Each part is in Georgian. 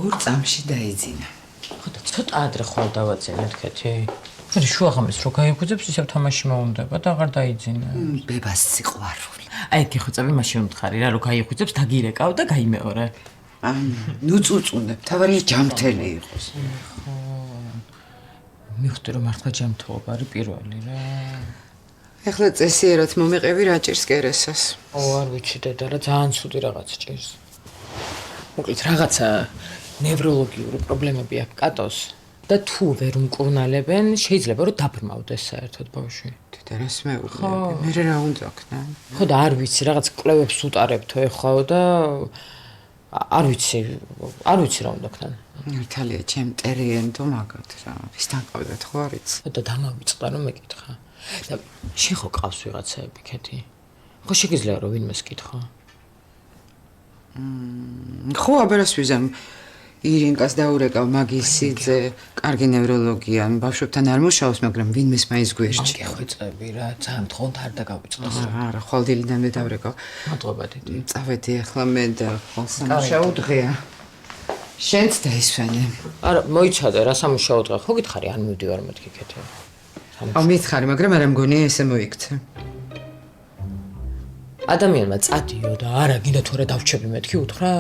ორ წამში დაიძინა. ხო და ცოტა ადრე ხვალ დავაძენეთ კეთი. მე შუაღამის რო გაიგუძებს ისევ თამაში მოუნდება და აღარ დაიძინა. ბებას სიყვარული. აი ეგ ხოწები მაშინ უმთხარი რა რო გაიგუძებს დაგირეკავ და გაიმეორე. ნუ წუწუნებ, თავარია ჯამთელი იყოს. ხო. მივხვდი რომ მართლა ჯამთოობა არის პირველი რა. ეხლა წესიერად მომიყევი რა ჭირს კერესას. არ ვიცი დედა რა ძალიან ცუდი რაღაც ჭირს. მოკლედ რაღაცა ნევროლოგიური პრობლემები აქვს კატოს და თუ ვერ უმკურნალებენ შეიძლება რომ დაბრმავდეს საერთოდ ბავშვი. დედა რას მეუბნები? მე რა უნდა ქნა? ხო და არ ვიცი რაღაც კვლევებს უტარებთო ეხლა და არ ვიცი რა უნდა ქნან. ითალია ჩემ ტერიენდო მაგათ რა. ვისთან ყავდათ ხო არ იცი? და დამავიწყდა რომ მეკითხა. და შენ ხო ყავს ვიღაცაები კეთი? ხო შეგიძლია რომ ვინმეს კითხო? ხო აბერას ვიზამ ირინკას დაურეკავ მაგისიძე, კარგი ნევროლოგია, ბავშვებთან არ მუშაობს, მაგრამ ვინმეს მაინც გვერდში. გეხვეწები რა, ძალიან მთხოვნთ არ დაგავიწყდეს. არა, ხვალდილიდან დავრეკავ. მადლობა დიდი. წავედი ახლა მე და სამუშაო დღეა. შენც დაისვენე. არა, მოიცადე რა სამუშაო დღე, ხო გითხარი ან მივდივარ მეთქი კეთი. მითხარი, მაგრამ არ მგონია ესე მოიქცე. ადამიანმა წადიო და არა გინდა თორე დავჩები მეთქი უთხრა?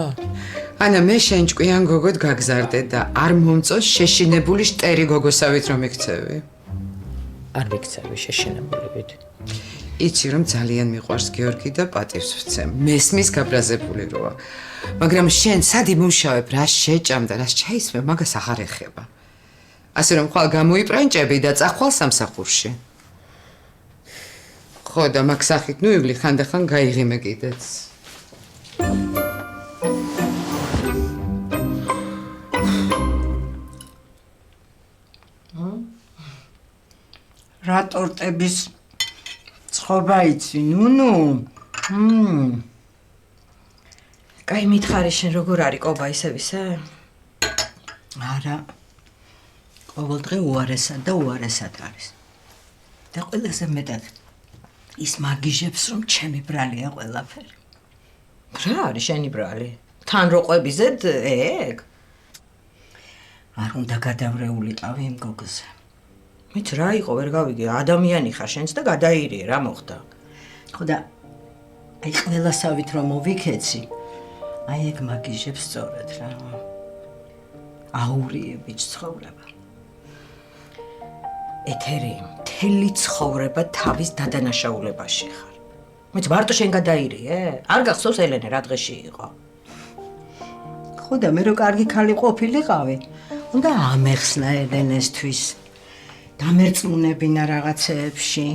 ანა მე შენ ჭკვიან გოგოდ გაგზარდე და არ მომწონს შეშინებული შტერი გოგოსავით რომ იქცევი. არ ვიქცევი შეშინებულებით. იცი რომ ძალიან მიყვარს გიორგი და პატივს ვცემ. მესმის გაბრაზებული როა. მაგრამ შენ სად იმუშავებ, რა შეჭამ და რა ჩაისმე, მაგას აღარ ეხება. ასე რომ ხვალ გამოიპრანჭები და წახვალ სამსახურში. ხო და მაგ სახით ნუ ივლი ხანდახან გაიღიმე კიდეც. რა ტორტების ცხობა იცი, ნუნუ? კაი მითხარი შენ როგორ არის კობა ისევ ისე? არა. ყოველდღე უარესად და უარესად არის. და ყველაზე მეტად ის მაგიჟებს რომ ჩემი ბრალია ყველაფერი. რა არის შენი ბრალი? თან რო ყვებიზედ ეგ? არ უნდა გადავრეულიყავი იმ გოგოზე. მით რა იყო ვერ გავიგე, ადამიანი ხარ შენც და გადაირიე რა მოხდა? ხო და აი ყველასავით რომ მოვიქეცი, აი ეგ მაგიჟებს სწორად რა. აურიებით ცხოვრება. ეთერი, მთელი ცხოვრება თავის დადანაშაულებაში ხარ. მეც მარტო შენ გადაირიე? არ გახსოვს ელენე რა დღეში იყო? ხო და მე რო კარგი ქალი ყოფილიყავი, უნდა ამეხსნა ელენესთვის. დამერწმუნებინა რაღაცეებში.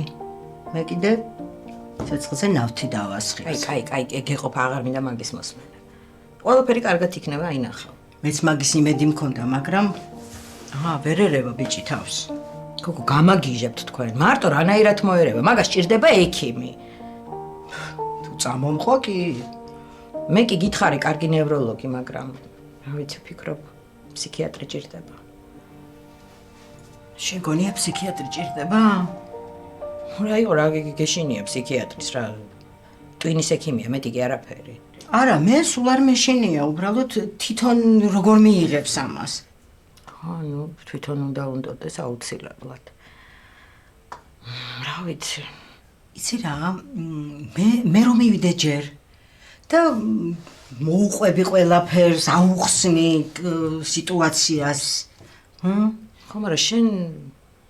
მე კიდე ცეცხლზე ნავთი დავასხი. კაი, გეყოფა აღარ მინდა მაგის მოსმენა. ყველაფერი კარგად იქნება, აინახავ. მეც მაგის იმედი მქონდა, მაგრამ ვერ ერევა ბიჭი თავს. გოგო, გამაგიჟებთ თქვენ. მარტო რანაირად მოერევა? მაგას ჭირდება ექიმი. თუ წამომყო კი, მე კი გითხარი კარგი ნევროლოგი, მაგრამ რა ვიცი, ფიქრობ, ფსიქიატრი ჭირდება. შეგონია ფსიქიატრი ჭირდება? რა იყო რა გეშინია ფსიქიატრის რა? ტვინის ექიმია, მეტი კი არაფერი. არა, მე სულ არ მეშინია, უბრალოდ თვითონ როგორ მიიღებს ამას. ნუ თვითონ უნდა უნდოდეს აუცილებლად. რა ვიცი. იცი რა, მე რომ მივიდე ჯერ და მოუყვები ყველაფერს, აუხსნი სიტუაციას. ხო, მაგრამ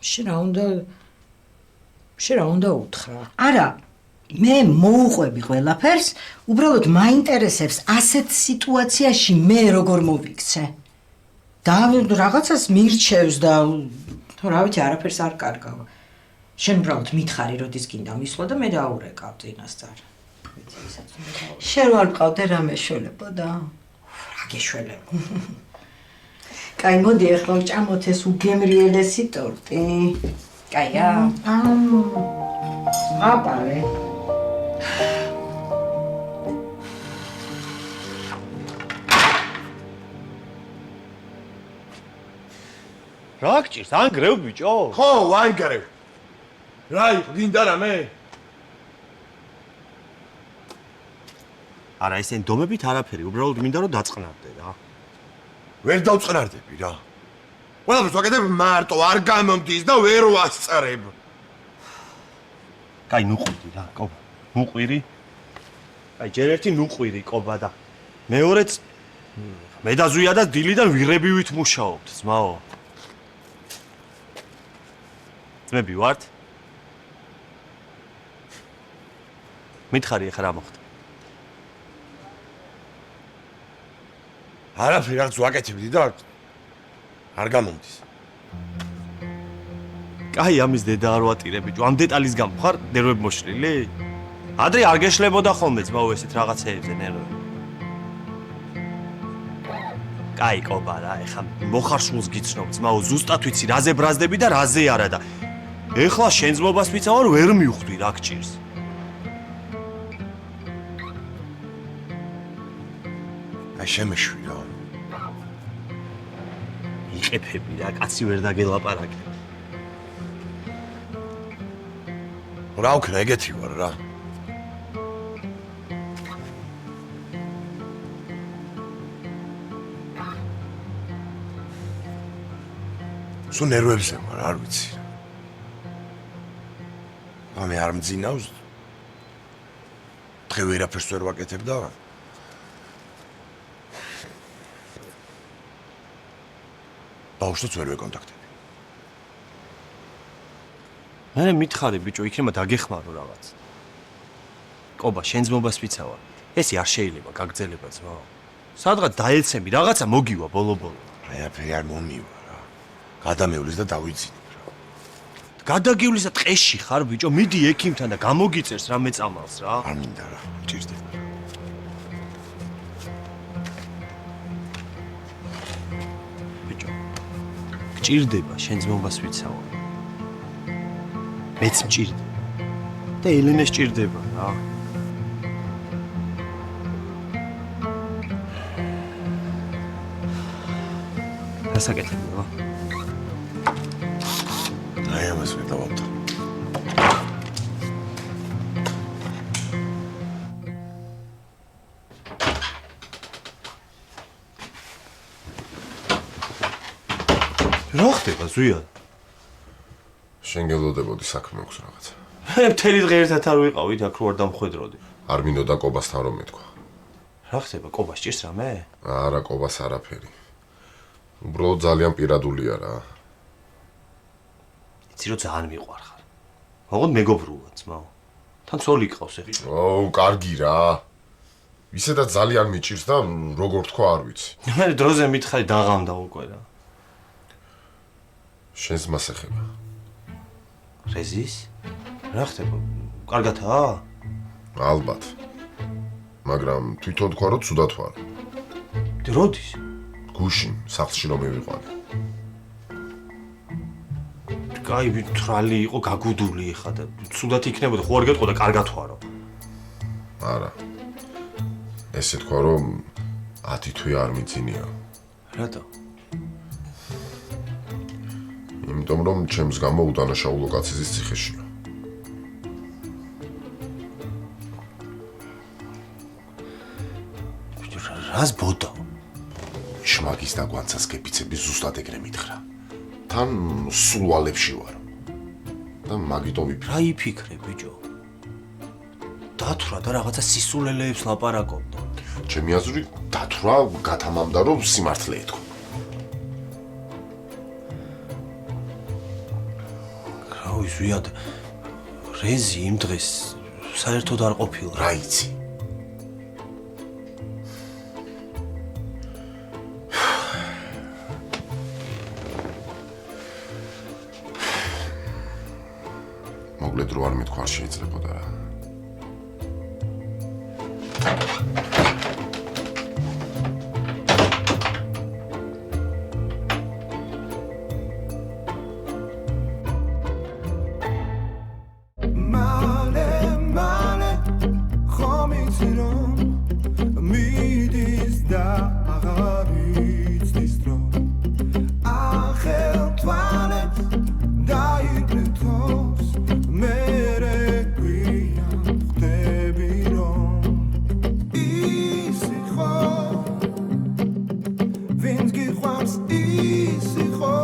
შენ რა უნდა უთხრა? არა, მე მოუყვები ყველაფერს, უბრალოდ მაინტერესებს ასეთ სიტუაციაში მე როგორ მოვიქცე. და რაღაცას მირჩევს და თუ რა ვიცი, არაფერს არ კარგავ. შენ უბრალოდ მითხარი, როდის გინდა მისვლა და მე დაურეკავ წინასწარ. შენ არ მყავდე რა მეშველებოდა? რა გეშველებო? კაი, მოდი ახლა ვჭამოთ ეს უგემრიელესი ტორტი. კაია? აპარე. რა გჭირს? ანგრევ ბიჭო? ხო, ვანგრევ. რა იყო, გინდა რამე? არა, ეს ენდომებით არაფერი, უბრალოდ მინდა რომ დაწყნარდე რა. ვერ დავწყნარდები რა. ყველაფერს ვაკეთებ მარტო, არ გამომდის და ვერ ვასწრებ. კაი, ნუყვირი რა, კობა. ნუყვირი. კაი, ჯერ ერთი ნუყვირი კობა და მეორეც მე და ზვია და დილიდან ვირებივით მუშაობთ, ძმაო. ძმები ვართ? მითხარი ახლა რა მოხდა? არაფერი რაღაც ვაკეთებდი და არ გამომდის. კაი, ამის დედა არ ვატირე ბიჭო, ამ დეტალის გამო ხარ ნერვები მოშლილი? ადრე არ გეშლებოდა ხოლმე ძმაო ესეთ რაღაცეებზე ნერვები. კაი, კობა რა, ეხლა მოხარშულს გიცნობ ძმაო, ზუსტად ვიცი რაზე ბრაზდები და რაზე არა და ეხლა შენ ძმობას ვიცავარ, ვერ მივხვდი რა გჭირს. აი შემეშვი რა. იყეფები რა, კაცი ვერ დაგელაპარაკე. რა უქნა ეგეთი ვარ რა. სულ ნერვებზე ვარ, არ ვიცი. ამე არ მძინავს. დღე ვერაფერს ვერ ვაკეთებ და ბავშვს ვერ ვეკონტაქტები. მე მითხარი ბიჭო, იქნება დაგეხმარო რაღაც. კობა, შენ ძმობას ვიცავარ. ესე არ შეიძლება გაგრძელება ძმაო. სადღაც დაეცემი, რაღაცა მოგივა ბოლო-ბოლო. არაფერი არ მომივა რა. გადამევლის და დავიძინებ რა. გადაგივლის და ტყეში ხარ ბიჭო, მიდი ექიმთან და გამოგიწერს რამე წამალს რა. არ მინდა რა, ჭირდება რა. ბიჭო, გჭირდება შენ ძმობას ვიცავარ. მეც მჭირდება. და ელენეს ჭირდება რა. დასაკეთებია. აი ამას ვერ დავამთავრე. რა ხდება ზვია? შენ გელოდებოდი საქმე აქვს რაღაც. მე მთელი დღე ერთად არ ვიყავით, აქ რო არ დამხვედროდი. არ მინდოდა კობასთან რომ მეთქვა. რა ხდება? კობა სჭირს რამე? არა კობას არაფერი. უბრალოდ ძალიან პირადულია რა. იცი რომ ძალიან მიყვარხარ. მოგონ მეგობრულა ძმაო. თან ცოლი ყავს ეხლა. ოუ, კარგი რა. ისედაც ძალიან მიჭირს და როგორ თქვა არ ვიცი. მე დროზე მითხარი დაღამდა უკვე რა. შენს მას ეხება. რეზის? რა ხდება? კარგათაა? ალბათ. მაგრამ თვითონ თქვა რომ ცუდად ვარ. როდის? გუშინ სახლში რომ მივიყვანე. კაი, თრალი იყო გაგუდული ეხა და ცუდად იქნებოდა, ხო არ გეტყოდა კარგად ვარო. არა. ესე თქვა რომ 10 თვე არ მიძინია. რატო? იმიტომ რომ ჩემს გამო უდანაშაულო კაცის ციხეშია. რას ბოდა? შმაგის და გვანცას კეპიცები ზუსტად ეგრე მითხრა. თან სულ ვალებში ვარ. და მაგიტომ რა იფიქრე ბიჭო? დათვრა და რაღაცა სისულელეებს ლაპარაკობდა. ჩემი აზრით დათვრა გათამამდა რომ სიმართლე ეთქვა. რავი ზვიად, რეზი იმ დღეს საერთოდ არ ყოფილა. რა იცი? მოგლედ რო არ მეთქვა არ შეიძლებოდა რა. რაც ის იყო